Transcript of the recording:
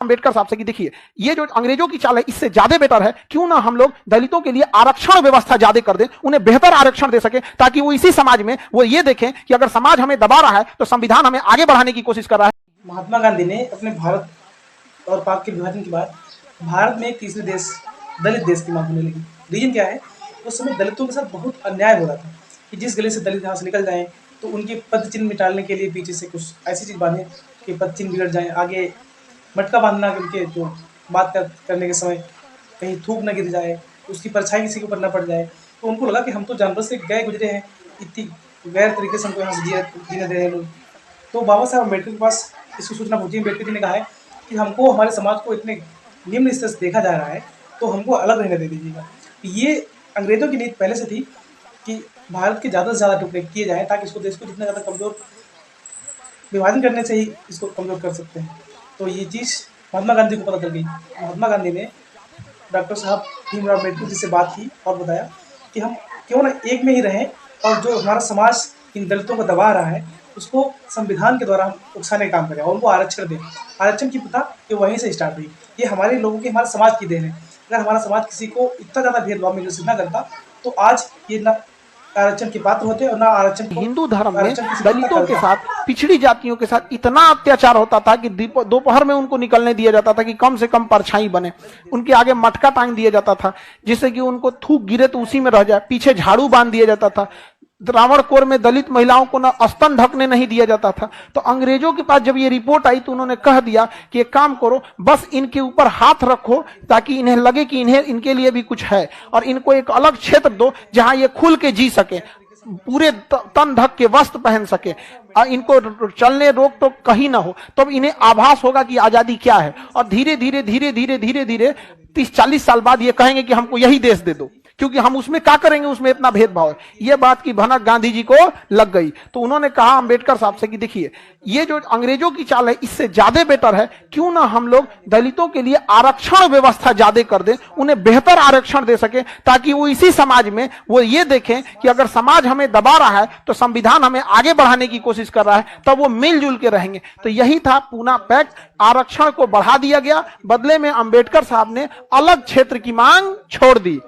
अम्बेडकर साहब से कि देखिए ये जो अंग्रेजों की चाल है इससे ज्यादा बेटर है, क्यों ना हम लोग दलितों के लिए आरक्षण व्यवस्था ज्यादा कर दें, उन्हें बेहतर आरक्षण दे सके, ताकि वो इसी समाज में वो ये देखें कि अगर समाज हमें दबा रहा है तो संविधान हमें आगे बढ़ाने की कोशिश कर रहा है। महात्मा गांधी ने अपने भारत और पाक के विभाजन के बाद भारत में एक तीसरे देश दलित देश की मांग होने लगी। रीजन क्या है? उस समय दलितों के साथ बहुत अन्याय हो रहा था कि जिस गले से दलित यहाँ से निकल जाएं तो उनके पद चिन्ह मिटाने के लिए पीछे से कुछ ऐसी चीज़ बांधे कि पद चिन्ह बिगड़ जाएं, आगे मटका बांधना उनके जो बात करने के समय कहीं थूक न गिर जाए, उसकी परछाई किसी के ऊपर न पड़ जाए। तो उनको लगा कि हम तो जानवर से गए गुजरे हैं, इतनी गैर तरीके से हमको यहाँ से जीने दे रहे हैं लोग। तो बाबा साहब अम्बेडकर के पास इसकी सूचना पहुंची। अम्बेडकर जी ने कहा है कि हमको हमारे समाज को इतने निम्न स्तर से देखा जा रहा है तो हमको अलग रहने दे दीजिएगा। ये अंग्रेजों की नीति पहले से थी कि भारत के ज़्यादा से ज़्यादा टुकड़े किए जाएँ ताकि इसको देश को जितना ज़्यादा कमज़ोर विभाजन करने से ही इसको कमज़ोर कर सकते हैं। तो ये चीज़ महात्मा गांधी को पता चल गई। महात्मा गांधी ने डॉक्टर साहब भीमराव अम्बेडकर जी से बात की और बताया कि हम क्यों ना एक में ही रहें और जो हमारा समाज इन दलितों को दबा रहा है उसको संविधान के द्वारा हम उकसाने का काम करें और उनको आरक्षण दें। आरक्षण की प्रथा ये वहीं से स्टार्ट हुई। ये हमारे लोगों की, हमारे समाज की देन है। अगर हमारा समाज किसी को इतना ज़्यादा भेदभाव महसूस ना करता तो आज ये ना आरक्षण के पात्र होते और ना आरक्षण को। हिंदू धर्म में दलितों के साथ, पिछड़ी जातियों के साथ इतना अत्याचार होता था कि दोपहर में उनको निकलने दिया जाता था कि कम से कम परछाई बने, उनके आगे मटका टांग दिया जाता था जिससे कि उनको थूक गिरे तो उसी में रह जाए, पीछे झाड़ू बांध दिया जाता था। रावणकोर में दलित महिलाओं को ना स्तन ढकने नहीं दिया जाता था। तो अंग्रेजों के पास जब ये रिपोर्ट आई तो उन्होंने कह दिया कि एक काम करो, बस इनके ऊपर हाथ रखो ताकि इन्हें लगे कि इनके लिए भी कुछ है, और इनको एक अलग क्षेत्र दो जहां ये खुल के जी सके, पूरे तन ढक के वस्त्र पहन सके, इनको चलने रोक टोक कहीं ना हो, तब तो इन्हें आभास होगा कि आजादी क्या है। और धीरे धीरे धीरे धीरे धीरे धीरे 30-40 साल बाद ये कहेंगे कि हमको यही देश दे दो, क्योंकि हम उसमें क्या करेंगे, उसमें इतना भेदभाव है। ये बात की भनक गांधी जी को लग गई। तो उन्होंने कहा अम्बेडकर साहब से कि देखिए ये जो अंग्रेजों की चाल है इससे ज्यादा बेटर है, क्यों ना हम लोग दलितों के लिए आरक्षण व्यवस्था ज्यादा कर दें, उन्हें बेहतर आरक्षण दे सके, ताकि वो इसी समाज में वो ये देखें कि अगर समाज हमें दबा रहा है तो संविधान हमें आगे बढ़ाने की कोशिश कर रहा है, तब वो मिलजुल के रहेंगे। तो यही था पूना पैक्ट। आरक्षण को बढ़ा दिया गया, बदले में अम्बेडकर साहब ने अलग क्षेत्र की मांग छोड़ दी।